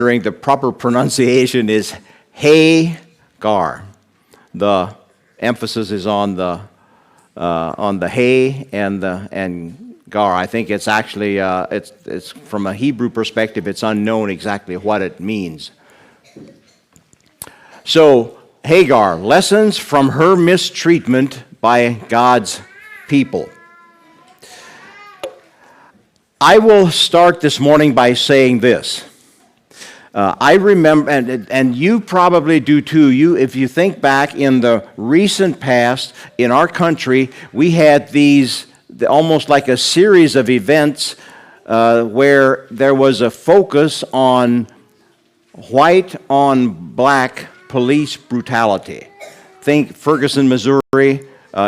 the proper pronunciation is Hagar. The emphasis is on the hay and gar. I think it's actually it's from a Hebrew perspective, it's unknown exactly what it means. So Hagar, lessons from her mistreatment by God's people. I will start this morning by saying this. I remember, and you probably do too, if you think back in the recent past in our country, we had these, almost like a series of events where there was a focus on white on black police brutality. Think Ferguson, Missouri,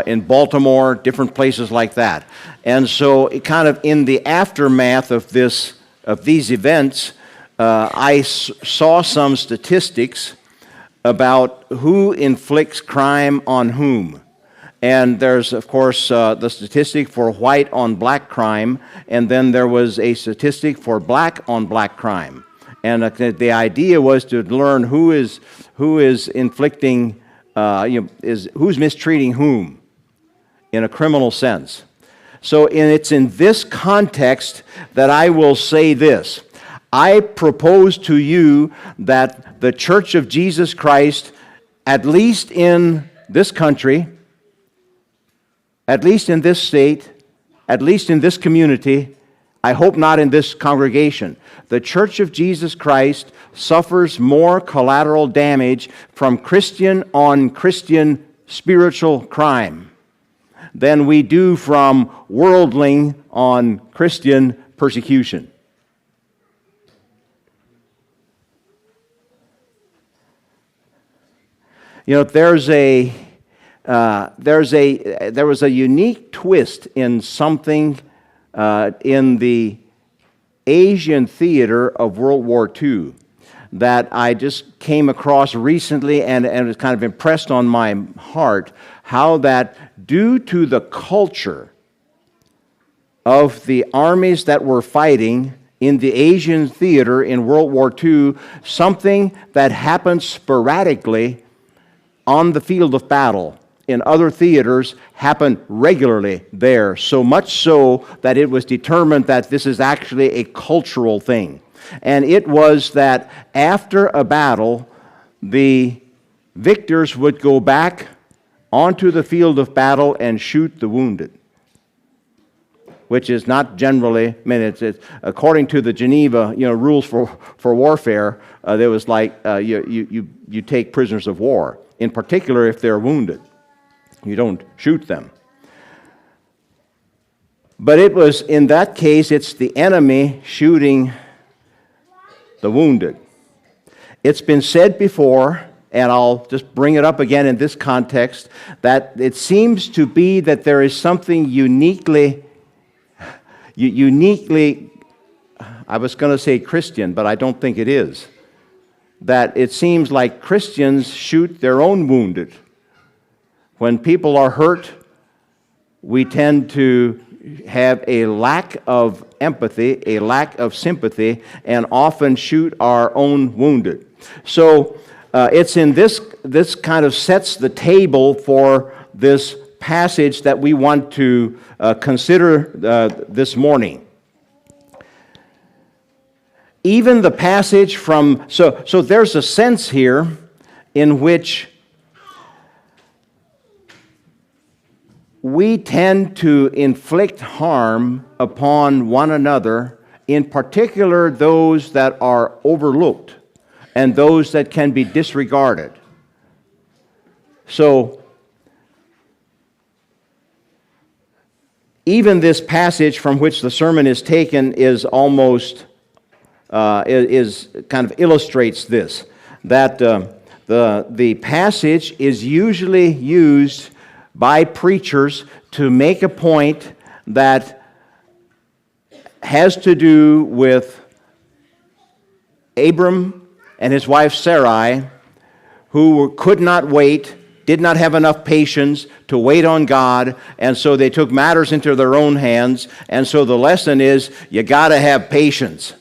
in Baltimore, different places like that. And so it kind of in the aftermath of these events, I saw some statistics about who inflicts crime on whom. And there's, of course, the statistic for white on black crime, and then there was a statistic for black on black crime. And the idea was to learn who is inflicting, who's mistreating whom in a criminal sense. So it's in this context that I will say this. I propose to you that the Church of Jesus Christ, at least in this country, at least in this state, at least in this community, I hope not in this congregation, the Church of Jesus Christ suffers more collateral damage from Christian on Christian spiritual crime than we do from worldling on Christian persecution. You know, there was a unique twist in something in the Asian theater of World War II that I just came across recently, and it was kind of impressed on my heart how that due to the culture of the armies that were fighting in the Asian theater in World War II, something that happened sporadically on the field of battle in other theaters happened regularly there, so much so that it was determined that this is actually a cultural thing. And it was that after a battle, the victors would go back onto the field of battle and shoot the wounded, which is not generally, I mean, it's according to the Geneva, rules for warfare, there was like you take prisoners of war. In particular, if they're wounded, you don't shoot them. But it was, in that case, it's the enemy shooting the wounded. It's been said before, and I'll just bring it up again in this context, that it seems to be that there is something uniquely, I was going to say Christian, but I don't think it is, that it seems like Christians shoot their own wounded. When people are hurt, we tend to have a lack of empathy, a lack of sympathy, and often shoot our own wounded. So it's in this kind of sets the table for this passage that we want to consider this morning. Even the passage from, so there's a sense here in which we tend to inflict harm upon one another, in particular those that are overlooked and those that can be disregarded. So, even this passage from which the sermon is taken is almost is kind of illustrates this, that the passage is usually used by preachers to make a point that has to do with Abram and his wife Sarai, who could not wait, did not have enough patience to wait on God, and so they took matters into their own hands. And so the lesson is, you got to have patience.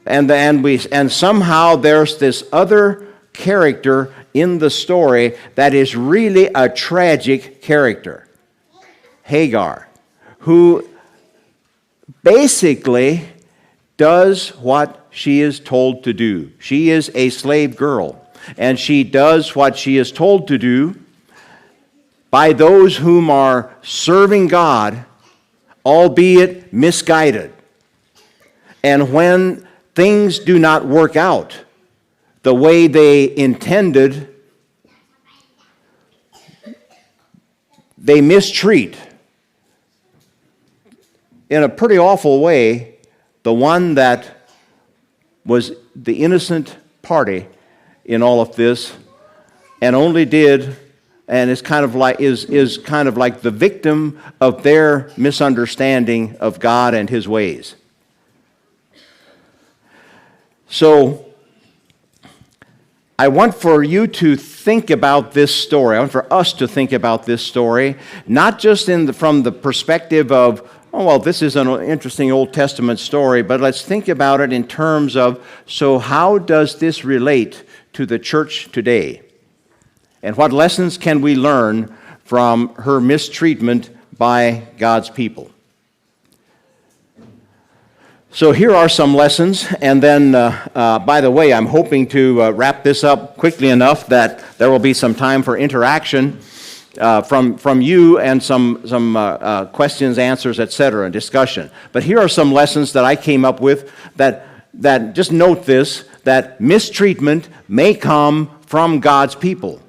And somehow there's this other character in the story that is really a tragic character. Hagar, who basically does what she is told to do. She is a slave girl, and she does what she is told to do by those whom are serving God, albeit misguided. And when things do not work out the way they intended, they mistreat, in a pretty awful way, the one that was the innocent party in all of this, and only did, and is kind of like the victim of their misunderstanding of God and His ways. So, I want for you to think about this story. I want for us to think about this story, not just from the perspective of, oh, well, this is an interesting Old Testament story, but let's think about it in terms of, so how does this relate to the church today? And what lessons can we learn from her mistreatment by God's people? So here are some lessons, and then, by the way, I'm hoping to wrap this up quickly enough that there will be some time for interaction from you and some questions, answers, etc., and discussion. But here are some lessons that I came up with that just note this, that mistreatment may come from God's people.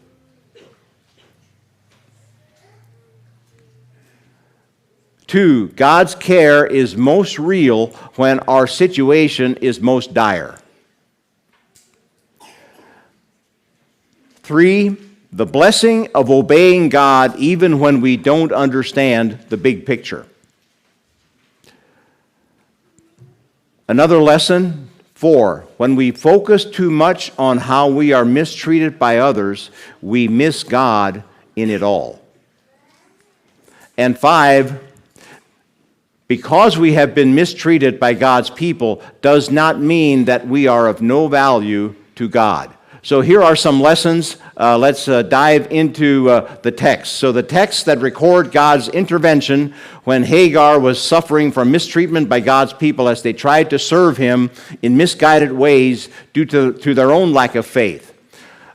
Two, God's care is most real when our situation is most dire. Three, the blessing of obeying God even when we don't understand the big picture. Another lesson, 4, when we focus too much on how we are mistreated by others, we miss God in it all. And 5, because we have been mistreated by God's people does not mean that we are of no value to God. So here are some lessons. Let's dive into the text. So the texts that record God's intervention when Hagar was suffering from mistreatment by God's people as they tried to serve Him in misguided ways due to their own lack of faith.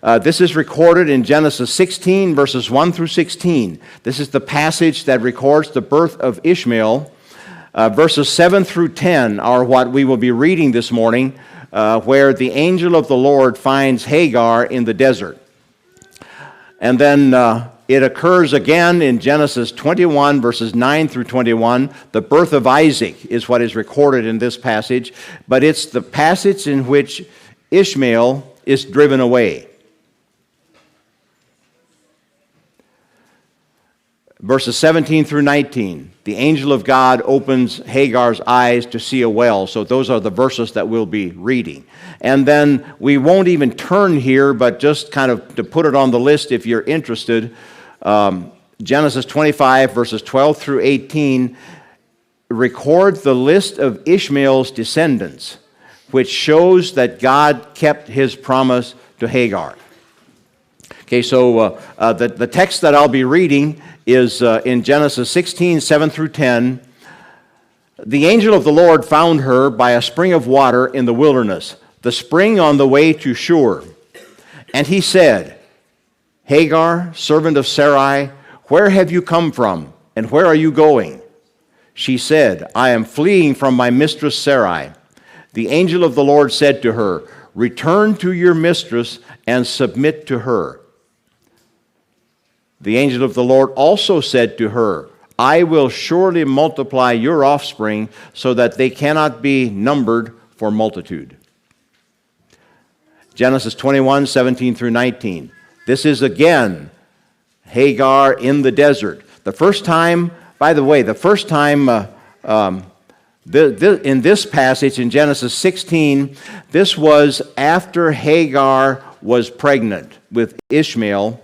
This is recorded in Genesis 16, verses 1 through 16. This is the passage that records the birth of Ishmael. Verses 7 through 10 are what we will be reading this morning, where the angel of the Lord finds Hagar in the desert. And then it occurs again in Genesis 21, verses 9 through 21. The birth of Isaac is what is recorded in this passage, but it's the passage in which Ishmael is driven away. Verses 17 through 19, the angel of God opens Hagar's eyes to see a well. So those are the verses that we'll be reading. And then we won't even turn here, but just kind of to put it on the list if you're interested, Genesis 25, verses 12 through 18, record the list of Ishmael's descendants, which shows that God kept His promise to Hagar. Okay, so the text that I'll be reading is in Genesis 16, 7 through 10. The angel of the Lord found her by a spring of water in the wilderness, the spring on the way to Shur. And he said, Hagar, servant of Sarai, where have you come from, and where are you going? She said, I am fleeing from my mistress Sarai. The angel of the Lord said to her, return to your mistress and submit to her. The angel of the Lord also said to her, I will surely multiply your offspring so that they cannot be numbered for multitude. Genesis 21, 17 through 19. This is again Hagar in the desert. The first time, by the way, in this passage in Genesis 16, this was after Hagar was pregnant with Ishmael.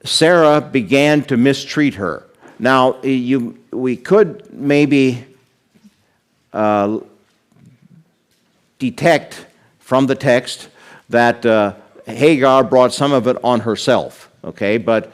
Sarah began to mistreat her. Now, we could maybe detect from the text that Hagar brought some of it on herself. Okay, but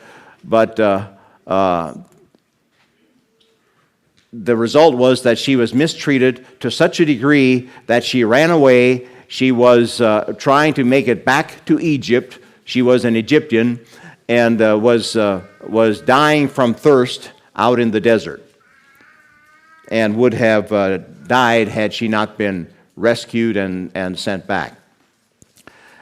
the result was that she was mistreated to such a degree that she ran away. She was trying to make it back to Egypt. She was an Egyptian and was dying from thirst out in the desert, and would have died had she not been rescued and sent back.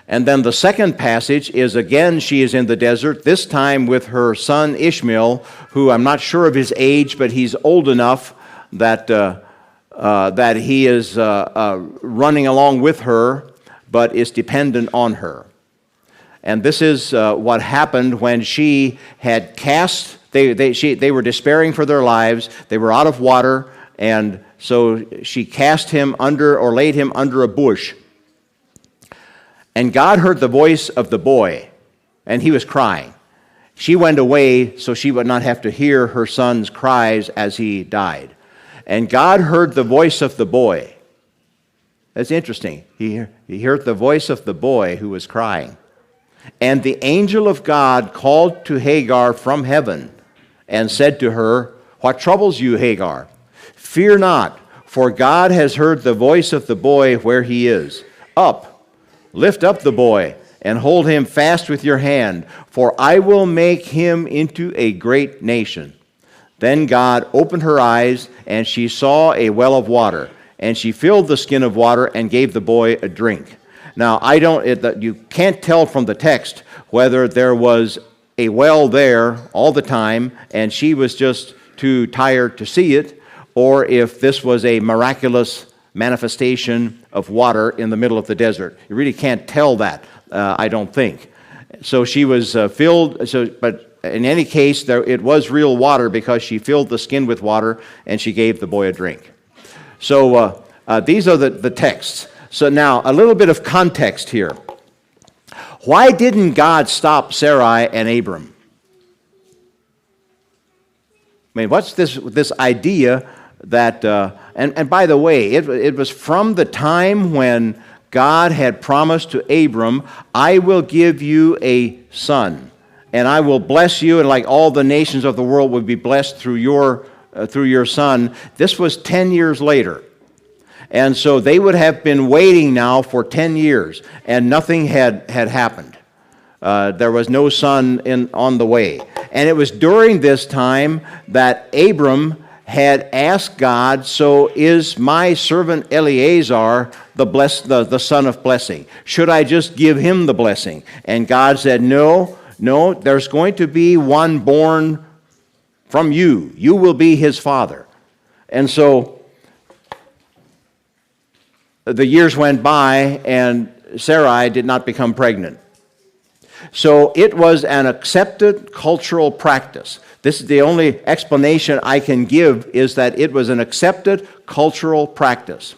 And then the second passage is, again, she is in the desert, this time with her son Ishmael, who I'm not sure of his age, but he's old enough that he is running along with her, but is dependent on her. And this is what happened when she had cast, they were despairing for their lives, they were out of water, and so she cast him under, or laid him under a bush. And God heard the voice of the boy, and he was crying. She went away so she would not have to hear her son's cries as he died. And God heard the voice of the boy. That's interesting. He heard the voice of the boy who was crying. And the angel of God called to Hagar from heaven and said to her, "What troubles you, Hagar? Fear not, for God has heard the voice of the boy where he is. Up, lift up the boy, and hold him fast with your hand, for I will make him into a great nation." Then God opened her eyes, and she saw a well of water, and she filled the skin of water and gave the boy a drink. Now, you can't tell from the text whether there was a well there all the time, and she was just too tired to see it, or if this was a miraculous manifestation of water in the middle of the desert. You really can't tell that, I don't think. So she was filled, but in any case, it was real water because she filled the skin with water and she gave the boy a drink. So these are the texts. So now, a little bit of context here. Why didn't God stop Sarai and Abram? I mean, what's this idea that, and by the way, it was from the time when God had promised to Abram, "I will give you a son, and I will bless you, and like all the nations of the world will be blessed through your son." This was 10 years later. And so they would have been waiting now for 10 years, and nothing had happened. There was no son on the way. And it was during this time that Abram had asked God, "So is my servant Eleazar the son of blessing? Should I just give him the blessing?" And God said, No, there's going to be one born from you. You will be his father. And so the years went by, and Sarai did not become pregnant. So it was an accepted cultural practice. This is the only explanation I can give, is that it was an accepted cultural practice.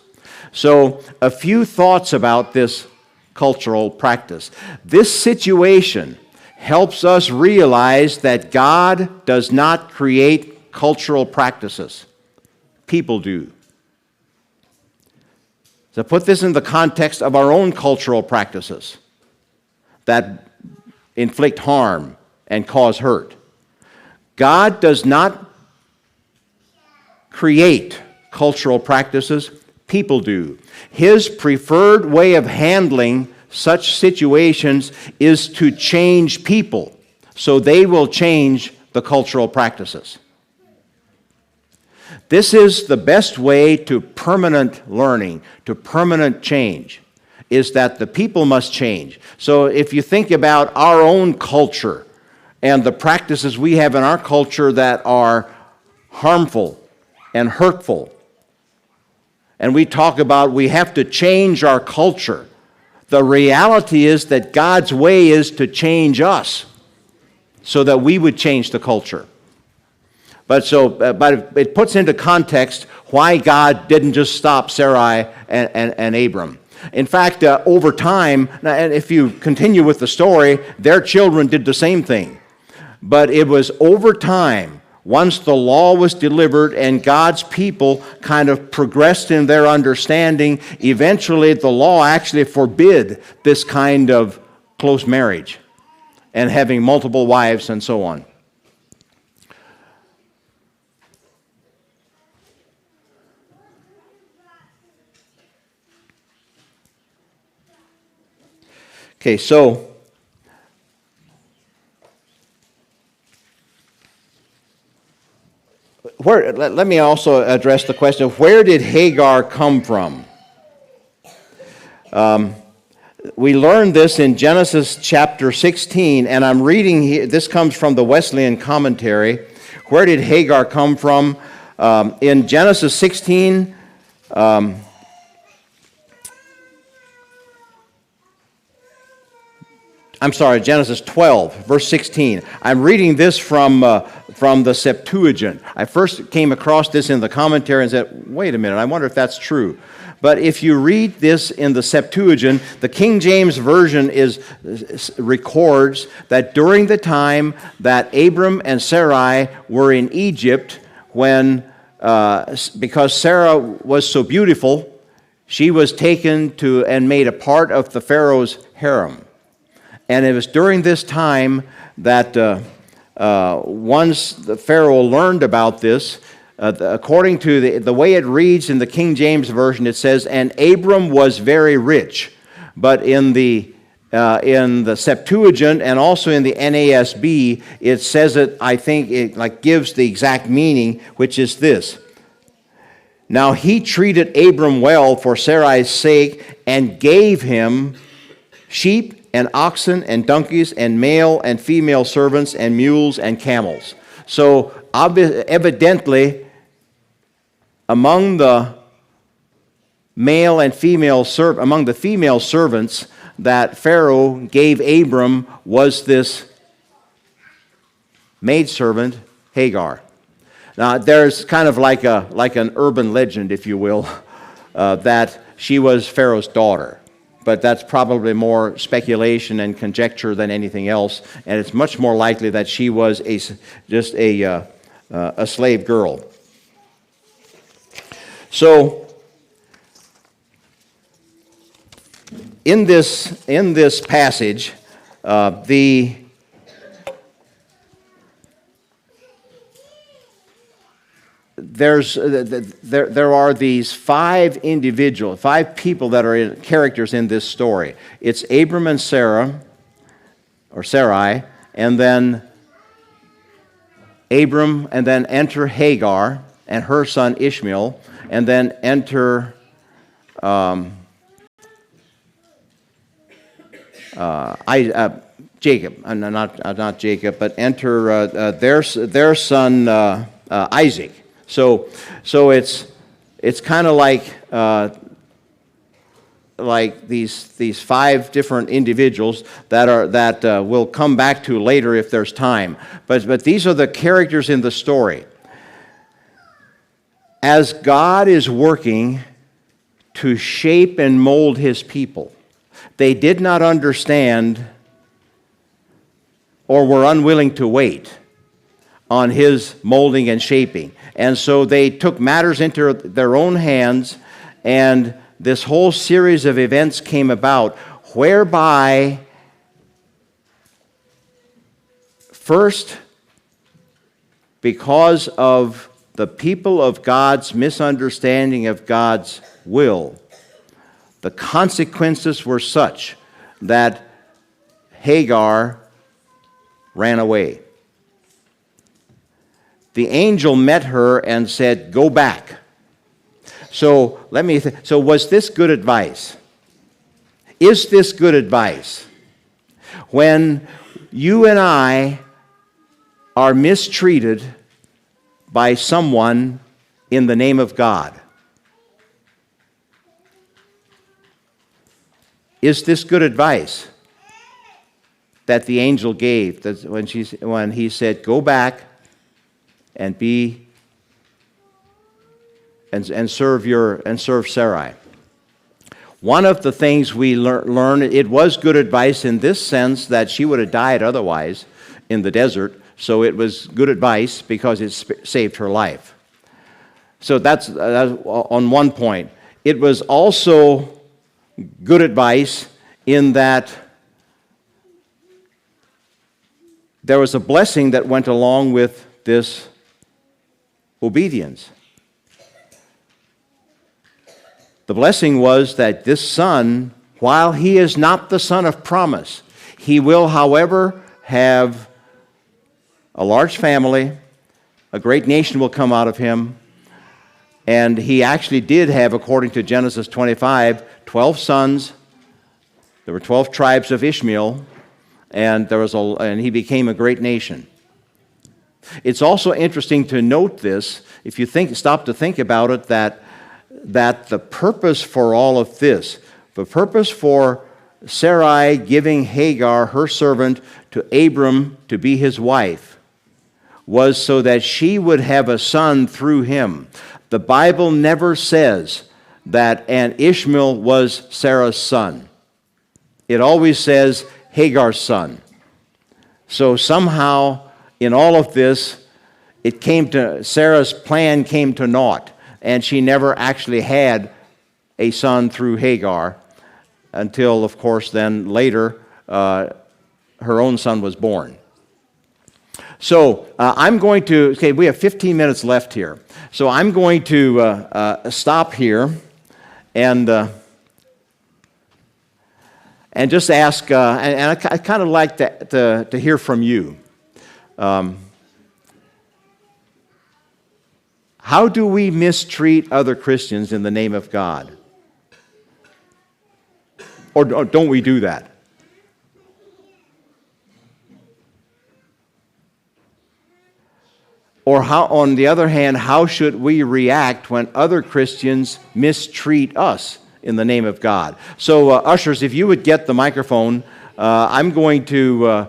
So a few thoughts about this cultural practice. This situation helps us realize that God does not create cultural practices. People do. So put this in the context of our own cultural practices that inflict harm and cause hurt. God does not create cultural practices, people do. His preferred way of handling such situations is to change people so they will change the cultural practices. This is the best way to permanent learning, to permanent change, is that the people must change. So if you think about our own culture and the practices we have in our culture that are harmful and hurtful, and we talk about we have to change our culture, the reality is that God's way is to change us so that we would change the culture. But it puts into context why God didn't just stop Sarai and Abram. In fact, over time, and if you continue with the story, their children did the same thing. But it was over time Once the law was delivered and God's people kind of progressed in their understanding, eventually the law actually forbid this kind of close marriage and having multiple wives and so on. Okay, so let me also address the question of where did Hagar come from? We learned this in Genesis chapter 16, and I'm reading here, this comes from the Wesleyan commentary. Where did Hagar come from? In Genesis 16, Genesis 12, verse 16. I'm reading this from the Septuagint. I first came across this in the commentary and said, wait a minute, I wonder if that's true. But if you read this in the Septuagint, the King James Version records that during the time that Abram and Sarai were in Egypt, because Sarah was so beautiful, she was taken to and made a part of the Pharaoh's harem. And it was during this time that once the Pharaoh learned about this, according to the way it reads in the King James Version, it says, "And Abram was very rich." But in the Septuagint and also in the NASB, it says it, I think it gives the exact meaning, which is this: "Now he treated Abram well for Sarai's sake and gave him sheep and oxen and donkeys and male and female servants and mules and camels." So evidently, among the female servants that Pharaoh gave Abram was this maidservant Hagar. Now there's kind of like an urban legend, if you will, that she was Pharaoh's daughter. But that's probably more speculation and conjecture than anything else, and it's much more likely that she was just a slave girl. So, in this passage, there are these five people that are characters in this story. It's Abram and Sarah, or Sarai, and then Abram, and then enter Hagar and her son Ishmael, and then enter Jacob, not Jacob, but enter their son Isaac. So it's kind of like these five different individuals that we'll come back to later if there's time. But these are the characters in the story. As God is working to shape and mold His people, they did not understand or were unwilling to wait on His molding and shaping. And so they took matters into their own hands, and this whole series of events came about whereby, first, because of the people of God's misunderstanding of God's will, the consequences were such that Hagar ran away. The angel met her and said, "Go back." So so was this good advice? Is this good advice? When you and I are mistreated by someone in the name of God, is this good advice that the angel gave when he said, "Go back and be and serve Sarai"? One of the things we learn, it was good advice in this sense that she would have died otherwise in the desert. So it was good advice because it saved her life. So that's on one point. It was also good advice in that there was a blessing that went along with this obedience. The blessing was that this son, while he is not the son of promise, he will, however, have a large family, a great nation will come out of him, and he actually did have, according to Genesis 25, 12 sons. There were 12 tribes of Ishmael, and he became a great nation. It's also interesting to note this, if you stop to think about it, that the purpose for all of this, the purpose for Sarai giving Hagar, her servant, to Abram to be his wife, was so that she would have a son through him. The Bible never says that Ishmael was Sarah's son. It always says Hagar's son. So somehow, in all of this, Sarah's plan came to naught, and she never actually had a son through Hagar until, of course, then later, her own son was born. So we have 15 minutes left here. So I'm going to stop here and just ask, and I kind of like to hear from you. How do we mistreat other Christians in the name of God? Or don't we do that? Or on the other hand, how should we react when other Christians mistreat us in the name of God? So, ushers, if you would get the microphone, I'm going to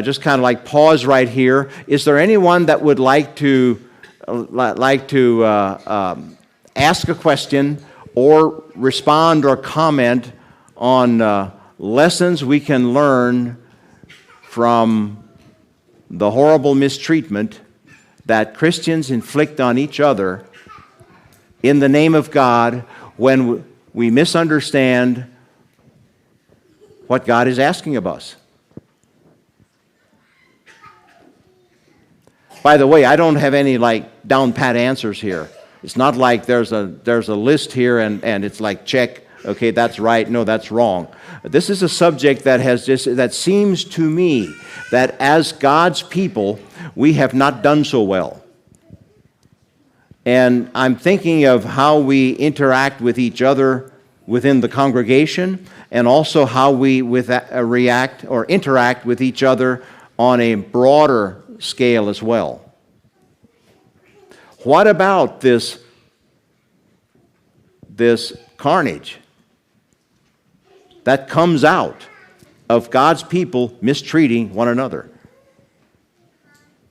just kind of like pause right here. Is there anyone that would like to ask a question or respond or comment on lessons we can learn from the horrible mistreatment that Christians inflict on each other in the name of God when we misunderstand what God is asking of us? By the way, I don't have any down pat answers here. It's not like there's a list here and it's like check, okay, that's right, no, that's wrong. This is a subject that seems to me that as God's people, we have not done so well. And I'm thinking of how we interact with each other within the congregation, and also how we react or interact with each other on a broader scale as well. What about this carnage that comes out of God's people mistreating one another?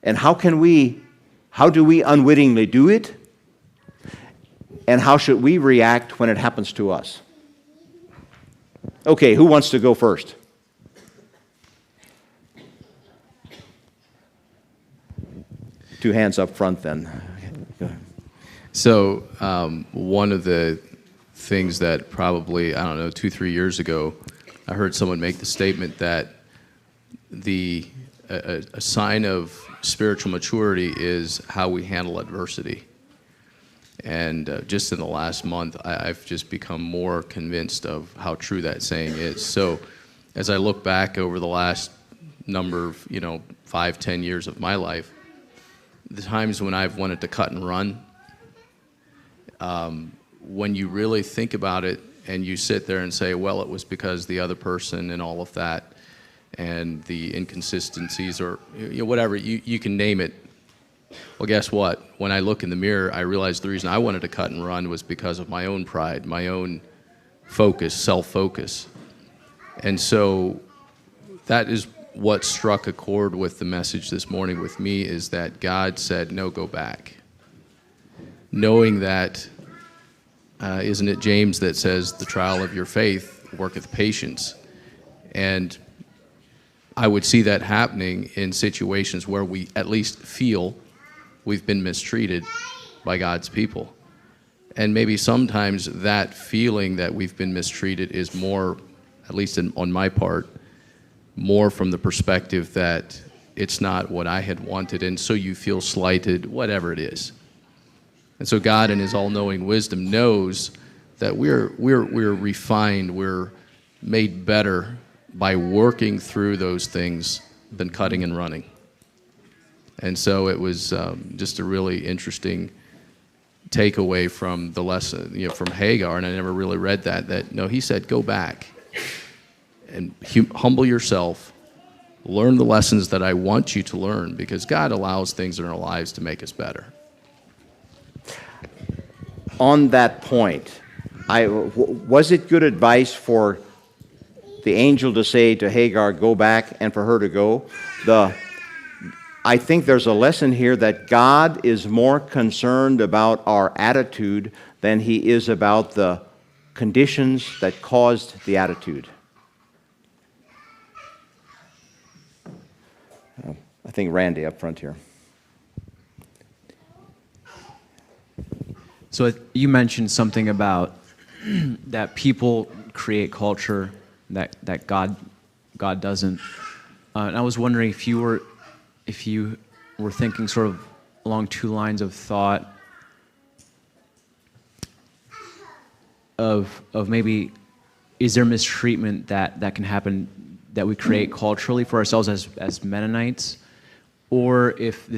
And how do we unwittingly do it? And how should we react when it happens to us? Okay, who wants to go first? Two hands up front then. So one of the things that probably, 2-3 years ago, I heard someone make the statement that a sign of spiritual maturity is how we handle adversity. And just in the last month, I've just become more convinced of how true that saying is. So as I look back over the last number of, 5-10 years of my life, the times when I've wanted to cut and run, when you really think about it and you sit there and say, well, it was because the other person and all of that and the inconsistencies or whatever, you can name it. Well, guess what? When I look in the mirror, I realize the reason I wanted to cut and run was because of my own pride, my own focus, self-focus. And so that is what struck a chord with the message this morning with me, is that God said, no, go back. Knowing that, isn't it James that says, the trial of your faith worketh patience? And I would see that happening in situations where we at least feel we've been mistreated by God's people. And maybe sometimes that feeling that we've been mistreated is more, at least on my part, more from the perspective that it's not what I had wanted, and so you feel slighted, whatever it is. And so God in his all-knowing wisdom knows that we're refined, we're made better by working through those things than cutting and running. And so it was just a really interesting takeaway from the lesson, from Hagar, and I never really read that no, he said, go back and humble yourself, learn the lessons that I want you to learn, because God allows things in our lives to make us better. On that point, was it good advice for the angel to say to Hagar, go back, and for her to go? I think there's a lesson here that God is more concerned about our attitude than he is about the conditions that caused the attitude. I think Randy up front here. So you mentioned something about that people create culture that God doesn't. And I was wondering if you were thinking sort of along two lines of thought of maybe, is there mistreatment that can happen that we create culturally for ourselves as Mennonites, or if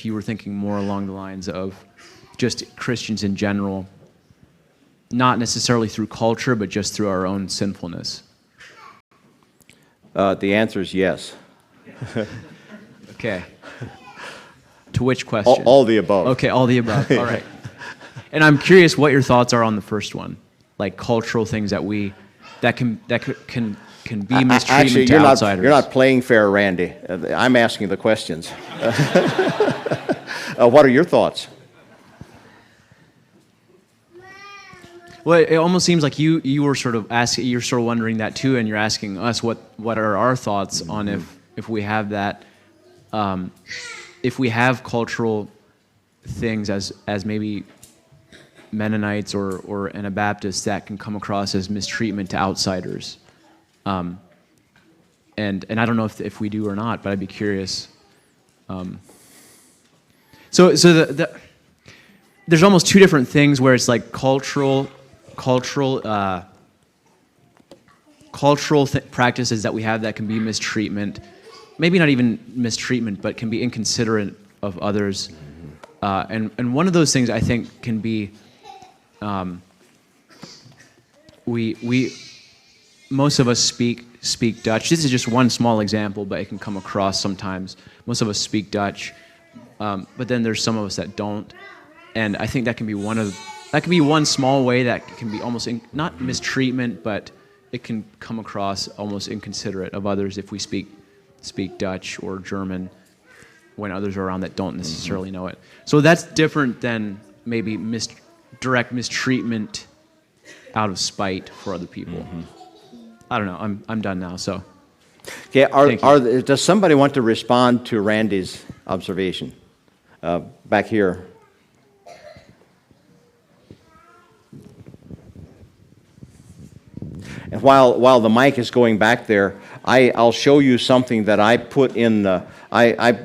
you were thinking more along the lines of just Christians in general, not necessarily through culture, but just through our own sinfulness? The answer is yes. Okay. To which question? All the above. Okay, all the above. All right. And I'm curious what your thoughts are on the first one, like cultural things that can be mistreatment Actually, to outsiders. You're not playing fair, Randy. I'm asking the questions. What are your thoughts? Well, it almost seems like you were sort of asking, you're sort of wondering that too, and you're asking us what are our thoughts on if we have that, if we have cultural things as maybe Mennonites or Anabaptists that can come across as mistreatment to outsiders, and I don't know if we do or not, but I'd be curious. So there's almost two different things where it's like cultural practices that we have that can be mistreatment, maybe not even mistreatment, but can be inconsiderate of others. And one of those things I think can be, we most of us speak Dutch. This is just one small example, but it can come across sometimes. Most of us speak Dutch, but then there's some of us that don't, and I think that can be one small way that can be almost not mistreatment, but it can come across almost inconsiderate of others if we speak Dutch or German when others are around that don't necessarily know it. So that's different than maybe direct mistreatment out of spite for other people. Mm-hmm. I don't know. I'm done now. So. Okay. Does somebody want to respond to Randy's observation? Back here. And while the mic is going back there, I'll show you something that I put in the. I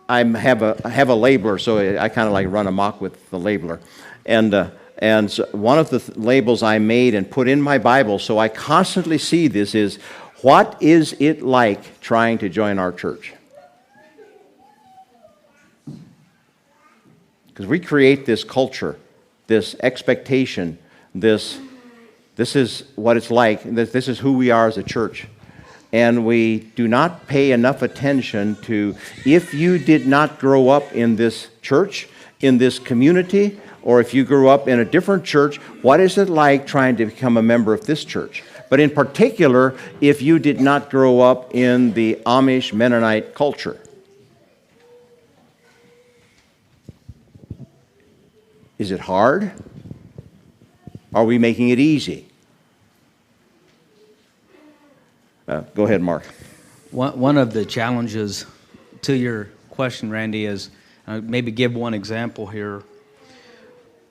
have a labeler, so I kind of like run amok with the labeler, and so one of the labels I made and put in my Bible, so I constantly see this is, what is it like trying to join our church? Because we create this culture, this expectation, this is what it's like, this is who we are as a church. And we do not pay enough attention to, if you did not grow up in this church, in this community, or if you grew up in a different church, what is it like trying to become a member of this church? But in particular, if you did not grow up in the Amish Mennonite culture. Is it hard? Are we making it easy? Go ahead, Mark. One of the challenges to your question, Randy, is maybe give one example here.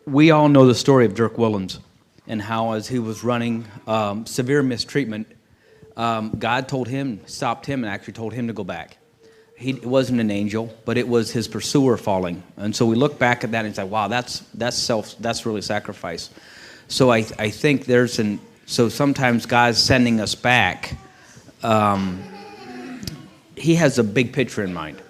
We all know the story of Dirk Willems and how, as he was running severe mistreatment, God stopped him, and actually told him to go back. It wasn't an angel, but it was his pursuer falling. And so we look back at that and say, wow, that's really sacrifice. So I think so sometimes God's sending us back. He has a big picture in mind,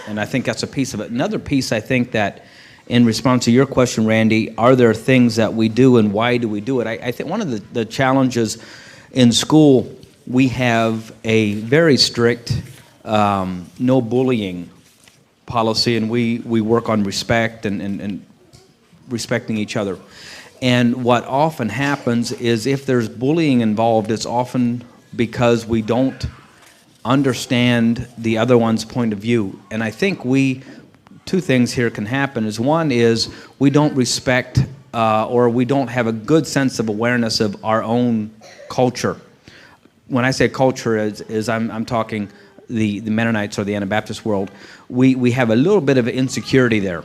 and I think that's a piece of it. Another piece, I think, that in response to your question, Randy, are there things that we do and why do we do it? I think one of the challenges in school, we have a very strict no bullying policy, and we work on respect and respecting each other. And what often happens is if there's bullying involved, it's often because we don't understand the other one's point of view. And I think two things here can happen. One is we don't respect or we don't have a good sense of awareness of our own culture. When I say culture, I'm talking the Mennonites or the Anabaptist world. We have a little bit of insecurity there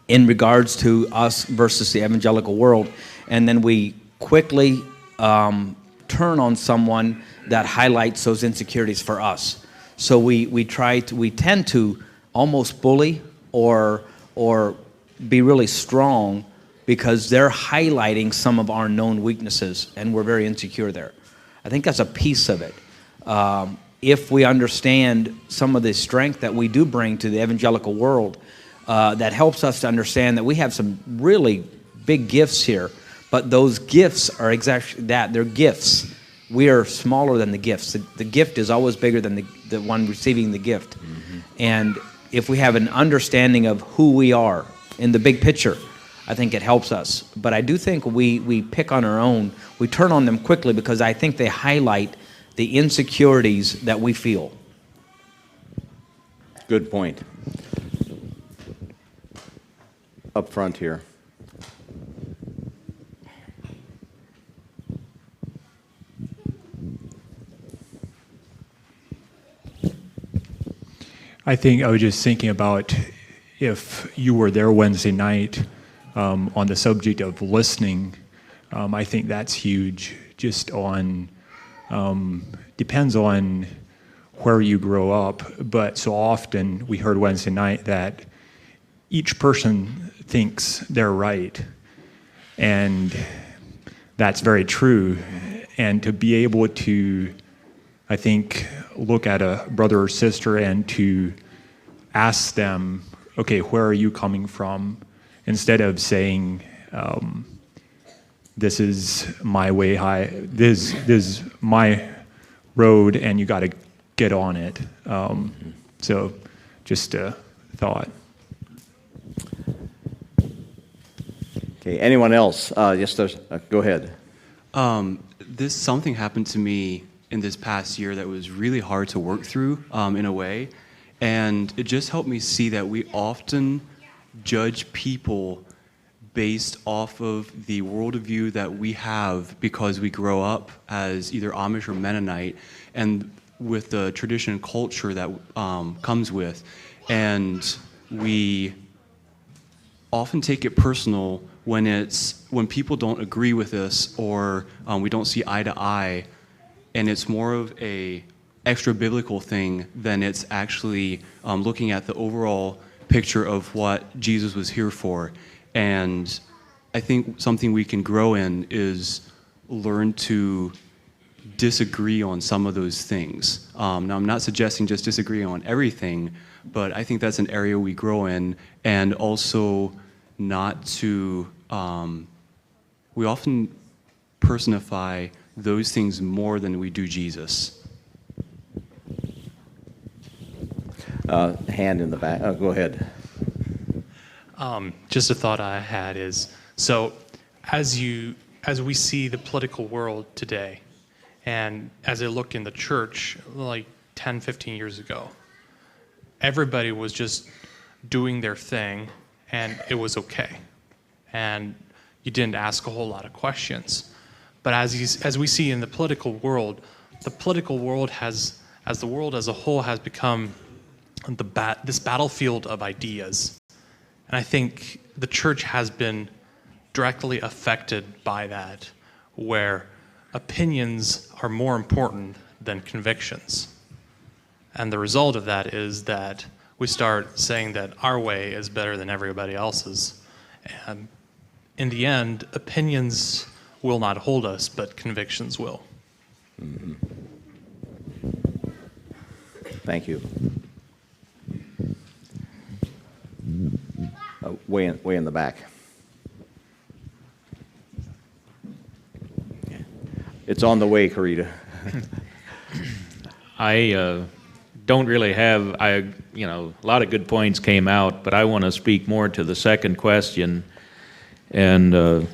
in regards to us versus the evangelical world, and then we quickly turn on someone that highlights those insecurities for us. So we tend to almost bully or be really strong because they're highlighting some of our known weaknesses, and we're very insecure there. I think that's a piece of it. If we understand some of the strength that we do bring to the evangelical world, that helps us to understand that we have some really big gifts here, but those gifts are exactly that. They're gifts. We are smaller than the gifts. The gift is always bigger than the one receiving the gift. Mm-hmm. And if we have an understanding of who we are in the big picture, I think it helps us. But I do think we pick on our own. We turn on them quickly because I think they highlight the insecurities that we feel. Good point. Up front here. I think I was just thinking about if you were there Wednesday night on the subject of listening. I think that's huge. Just on depends on where you grow up, but so often we heard Wednesday night that each person thinks they're right, and that's very true. And to be able to, I think, look at a brother or sister and to ask them, okay, where are you coming from? Instead of saying, this is my way, this is my road, and you got to get on it. So just a thought. Okay, anyone else? Yes, go ahead. Something happened to me in this past year that was really hard to work through in a way, and it just helped me see that we often judge people based off of the worldview that we have because we grow up as either Amish or Mennonite, and with the tradition and culture that comes with, and we often take it personal when people don't agree with us or we don't see eye to eye, and it's more of a extra biblical thing than it's actually looking at the overall picture of what Jesus was here for. And I think something we can grow in is learn to disagree on some of those things. Now, I'm not suggesting just disagreeing on everything, but I think that's an area we grow in, and also not to, we often personify those things more than we do Jesus. Hand in the back. Oh, go ahead. Just a thought I had is, so as we see the political world today, and as I look in the church like 10, 15 years ago, everybody was just doing their thing and it was okay. And you didn't ask a whole lot of questions. But as we see in the political world has as the world as a whole has become this battlefield of ideas. And I think the church has been directly affected by that, where opinions are more important than convictions. And the result of that is that we start saying that our way is better than everybody else's. And in the end, opinions will not hold us, but convictions will. Mm-hmm. Thank you. Way in the back. It's on the way, Karita. I don't really have, a lot of good points came out, but I want to speak more to the second question. And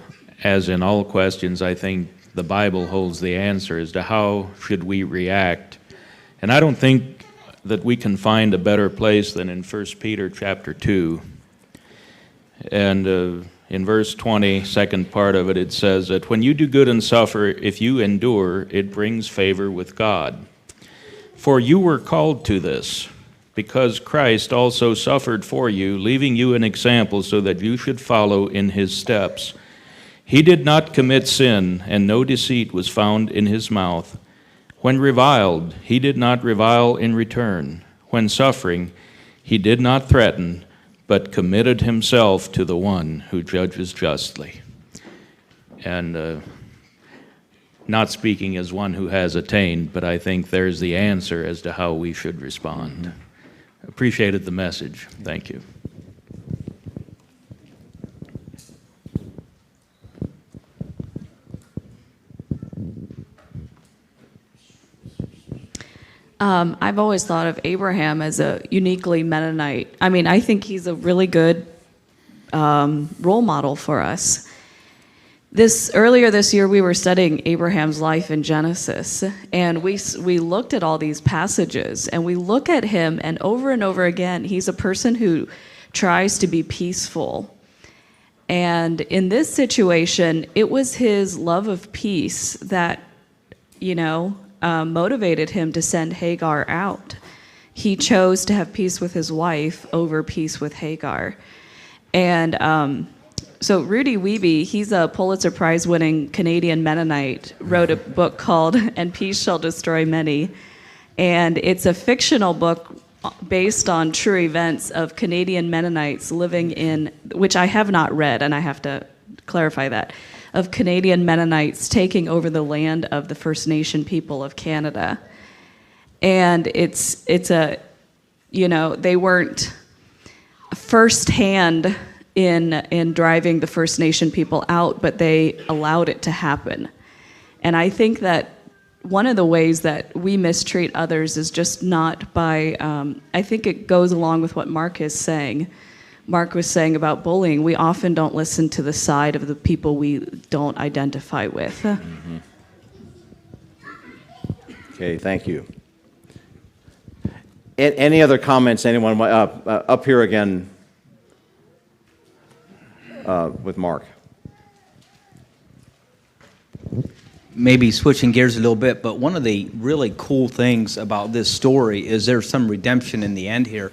as in all questions, I think the Bible holds the answer as to how should we react. And I don't think that we can find a better place than in 1 Peter chapter 2. And in verse 20, second part of it, it says that when you do good and suffer, if you endure, it brings favor with God. For you were called to this, because Christ also suffered for you, leaving you an example so that you should follow in his steps. He did not commit sin, and no deceit was found in his mouth. When reviled, he did not revile in return. When suffering, he did not threaten, but committed himself to the one who judges justly. And not speaking as one who has attained, but I think there's the answer as to how we should respond. Appreciated the message. Thank you. I've always thought of Abraham as a uniquely Mennonite. I mean, I think he's a really good role model for us. Earlier this year, we were studying Abraham's life in Genesis, and we looked at all these passages, and we look at him, and over again, he's a person who tries to be peaceful. And in this situation, it was his love of peace that, motivated him to send Hagar out. He chose to have peace with his wife over peace with Hagar. And so Rudy Wiebe, he's a Pulitzer Prize-winning Canadian Mennonite, wrote a book called And Peace Shall Destroy Many. And it's a fictional book based on true events of Canadian Mennonites living in, which I have not read, and I have to clarify that, of Canadian Mennonites taking over the land of the First Nation people of Canada. And it's a, they weren't firsthand in driving the First Nation people out, but they allowed it to happen. And I think that one of the ways that we mistreat others is just not by, I think it goes along with what Mark is saying. Mark was saying about bullying. We often don't listen to the side of the people we don't identify with. Mm-hmm. Okay, thank you. Any other comments? Anyone up here again with Mark? Maybe switching gears a little bit, but one of the really cool things about this story is there's some redemption in the end here.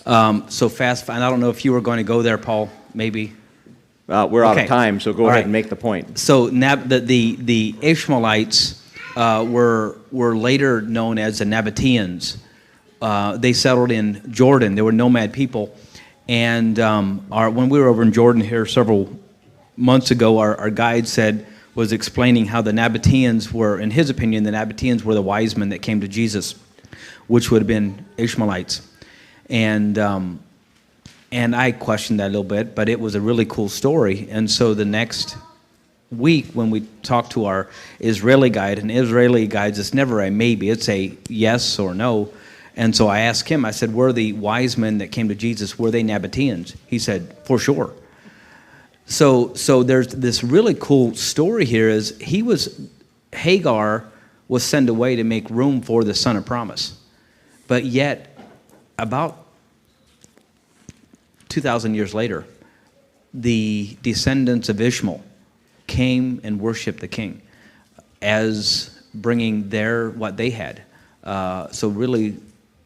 So fast, and I don't know if you were going to go there, Paul, maybe? We're out of time, so go ahead and make the point. So the Ishmaelites were later known as the Nabateans. They settled in Jordan. They were nomad people. And when we were over in Jordan here several months ago, our guide was explaining how the Nabateans were, in his opinion, the Nabateans were the wise men that came to Jesus, which would have been Ishmaelites. And I questioned that a little bit, but it was a really cool story. And so the next week when we talked to our Israeli guide, and Israeli guides, it's never a maybe, it's a yes or no. And so I asked him, I said, were the wise men that came to Jesus, were they Nabateans? He said, for sure. So there's this really cool story here is Hagar was sent away to make room for the son of promise. But yet, about 2,000 years later, the descendants of Ishmael came and worshiped the king as bringing what they had. So really,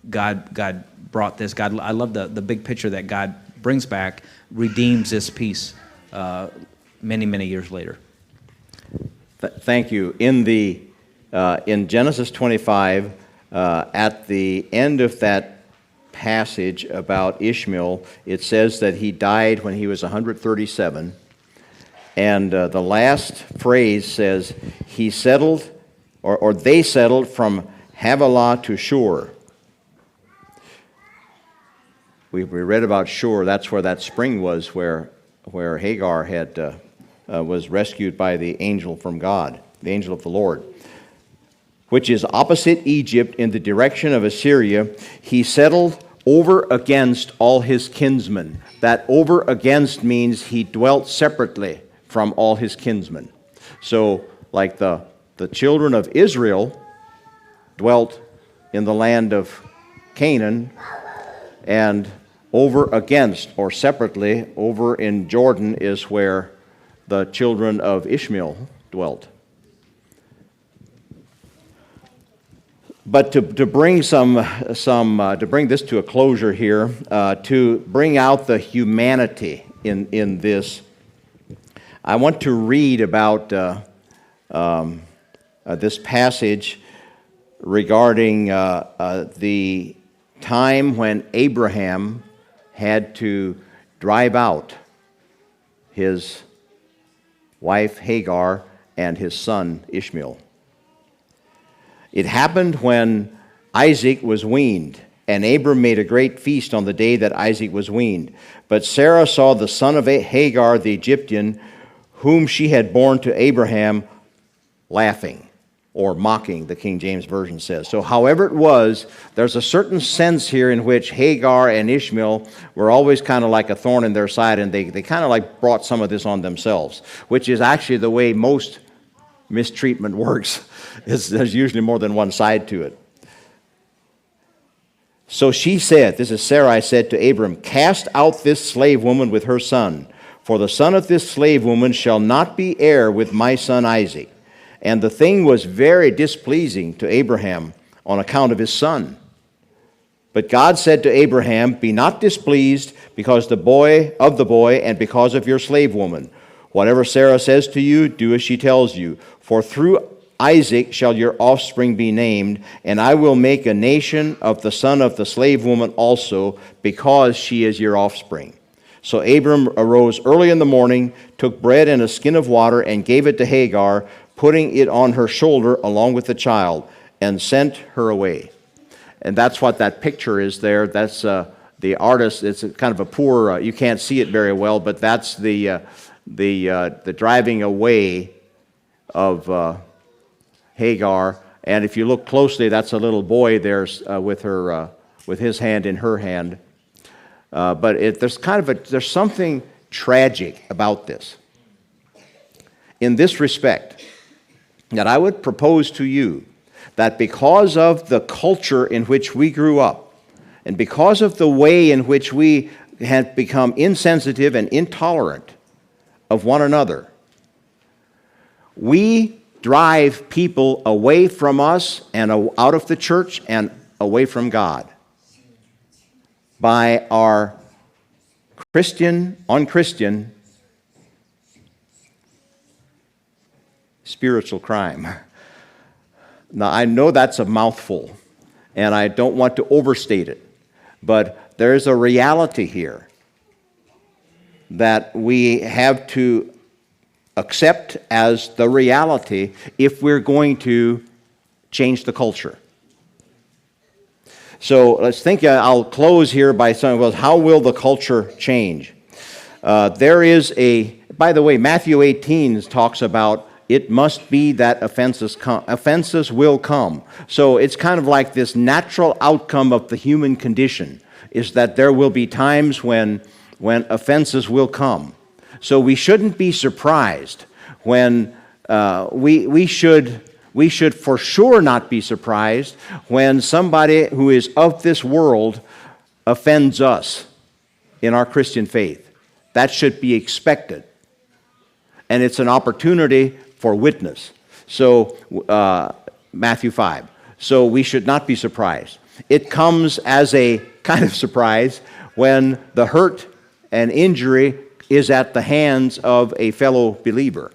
God brought this. God, I love the big picture that God brings back, redeems this piece many, many years later. Thank you. In Genesis 25, at the end of that passage about Ishmael, it says that he died when he was 137. And the last phrase says, he settled, or they settled from Havilah to Shur. We read about Shur. That's where that spring was, where Hagar was rescued by the angel from God, the angel of the Lord, which is opposite Egypt in the direction of Assyria. He settled over against all his kinsmen. That over against means he dwelt separately from all his kinsmen. So, like the children of Israel dwelt in the land of Canaan, and over against, or separately, over in Jordan is where the children of Ishmael dwelt. But to bring to bring this to a closure here, to bring out the humanity in this, I want to read about this passage regarding the time when Abraham had to drive out his wife Hagar and his son Ishmael. It happened when Isaac was weaned, and Abram made a great feast on the day that Isaac was weaned. But Sarah saw the son of Hagar the Egyptian, whom she had borne to Abraham, laughing, or mocking, the King James Version says. So however it was, there's a certain sense here in which Hagar and Ishmael were always kind of like a thorn in their side, and they kind of like brought some of this on themselves, which is actually the way most mistreatment works. There's usually more than one side to it. So she said, this is Sarai said to Abram, cast out this slave woman with her son, for the son of this slave woman shall not be heir with my son Isaac. And the thing was very displeasing to Abraham on account of his son. But God said to Abraham, be not displeased because of the boy and because of your slave woman. Whatever Sarah says to you, do as she tells you. For through Isaac shall your offspring be named, and I will make a nation of the son of the slave woman also, because she is your offspring. So Abram arose early in the morning, took bread and a skin of water, and gave it to Hagar, putting it on her shoulder along with the child, and sent her away. And that's what that picture is there. That's the artist. It's kind of a poor, you can't see it very well, but that's the driving away of Hagar. And if you look closely, that's a little boy there with his hand in her hand. But there's something tragic about this. In this respect, that I would propose to you that because of the culture in which we grew up, and because of the way in which we have become insensitive and intolerant of one another, we drive people away from us and out of the church and away from God by our unchristian spiritual crime. Now, I know that's a mouthful, and I don't want to overstate it, but there's a reality here that we have to accept as the reality if we're going to change the culture. So let's think, I'll close here by saying, well, how will the culture change? By the way, Matthew 18 talks about it must be that offenses will come. So it's kind of like this natural outcome of the human condition, is that there will be times when offenses will come. So we shouldn't be surprised when we should for sure not be surprised when somebody who is of this world offends us in our Christian faith. That should be expected. And it's an opportunity for witness. So, Matthew 5. So we should not be surprised. It comes as a kind of surprise when the hurt and injury is at the hands of a fellow believer.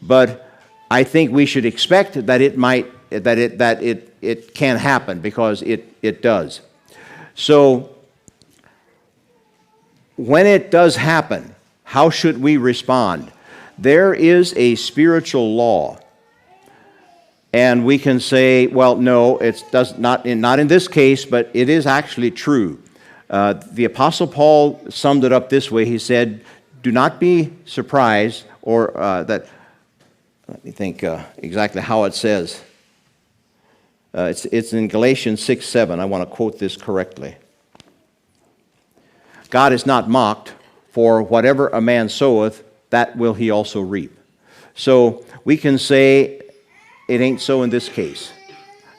But I think we should expect that it can happen, because it does. So when it does happen, how should we respond? There is a spiritual law. And we can say, well, no, not in this case, but it is actually true. The Apostle Paul summed it up this way. He said, do not be surprised, or let me think exactly how it says. It's in Galatians 6:7. I want to quote this correctly. God is not mocked, for whatever a man soweth, that will he also reap. So we can say, it ain't so in this case.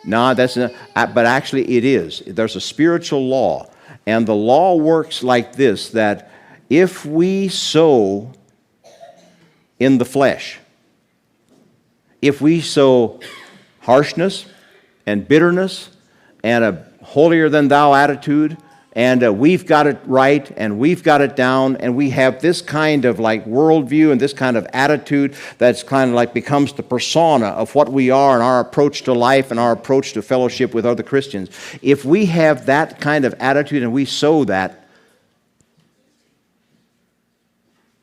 No, that's not, but actually it is. There's a spiritual law, and the law works like this, that if we sow in the flesh, if we sow harshness and bitterness and a holier-than-thou attitude, and we've got it right, and we've got it down, and we have this kind of like worldview and this kind of attitude that's kind of like becomes the persona of what we are and our approach to life and our approach to fellowship with other Christians. If we have that kind of attitude and we sow that,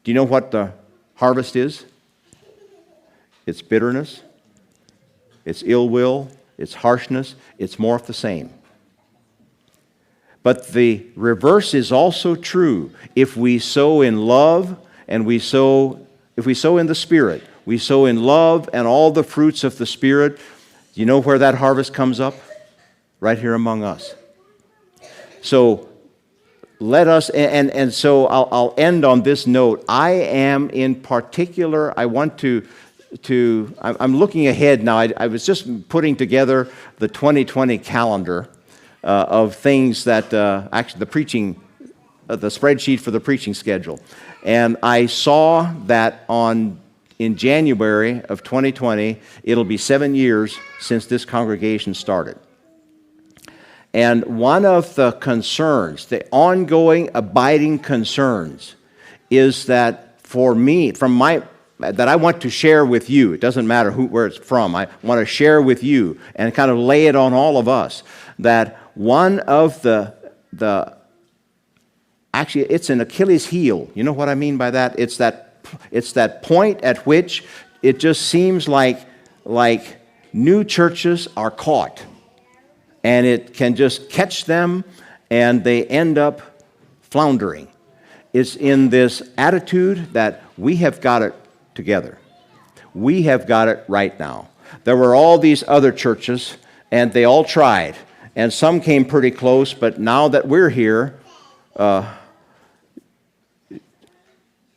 do you know what the harvest is? It's bitterness, it's ill will, it's harshness, it's more of the same. But the reverse is also true. If we sow in love, and if we sow in the Spirit, we sow in love and all the fruits of the Spirit, you know where that harvest comes up? Right here among us. So let us, and so I'll end on this note. I am in particular, I want to I'm looking ahead now. I was just putting together the 2020 calendar of things that actually the preaching, the spreadsheet for the preaching schedule. And I saw that in January of 2020, it'll be 7 years since this congregation started. And one of the concerns, the ongoing, abiding concerns, is that for me, that I want to share with you. It doesn't matter where it's from. I want to share with you and kind of lay it on all of us, that one of actually, it's an Achilles heel. You know what I mean by that? It's that point at which it just seems like new churches are caught, and it can just catch them, and they end up floundering. It's in this attitude that we have got it together. We have got it right now. There were all these other churches, and they all tried, and some came pretty close, but now that we're here,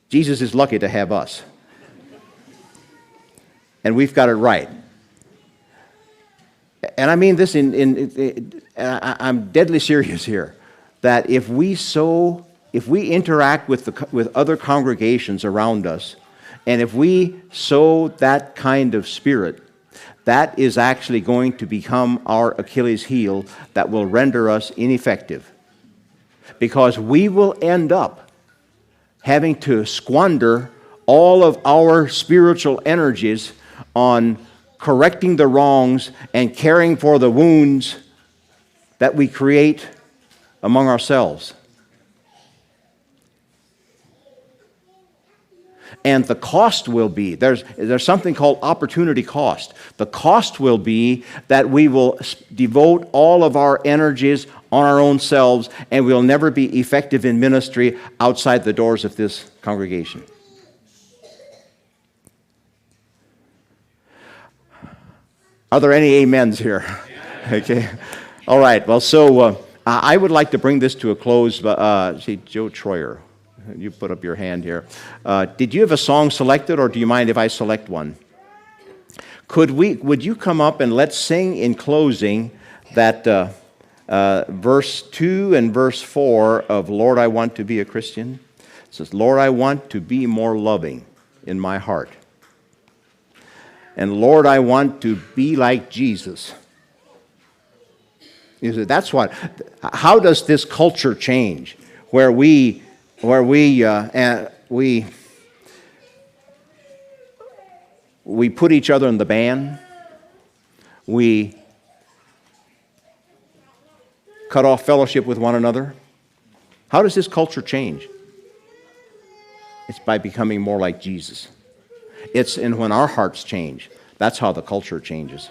Jesus is lucky to have us. And we've got it right. And I mean this I'm deadly serious here, that if we interact with other congregations around us, and if we sow that kind of spirit, that is actually going to become our Achilles heel that will render us ineffective. Because we will end up having to squander all of our spiritual energies on correcting the wrongs and caring for the wounds that we create among ourselves. And the cost will be, there's something called opportunity cost. The cost will be that we will devote all of our energies on our own selves, and we'll never be effective in ministry outside the doors of this congregation. Are there any amens here? Okay. All right. Well, so I would like to bring this to a close. See, Joe Troyer. You put up your hand here. Did you have a song selected, or do you mind if I select one? Would you come up and let's sing in closing that verse 2 and verse 4 of Lord, I Want to Be a Christian? It says, Lord, I want to be more loving in my heart. and Lord, I want to be like Jesus. You see, that's what. How does this culture change, where we put each other in the ban, we cut off fellowship with one another? How does this culture change? It's by becoming more like Jesus. It's in when our hearts change. That's how the culture changes.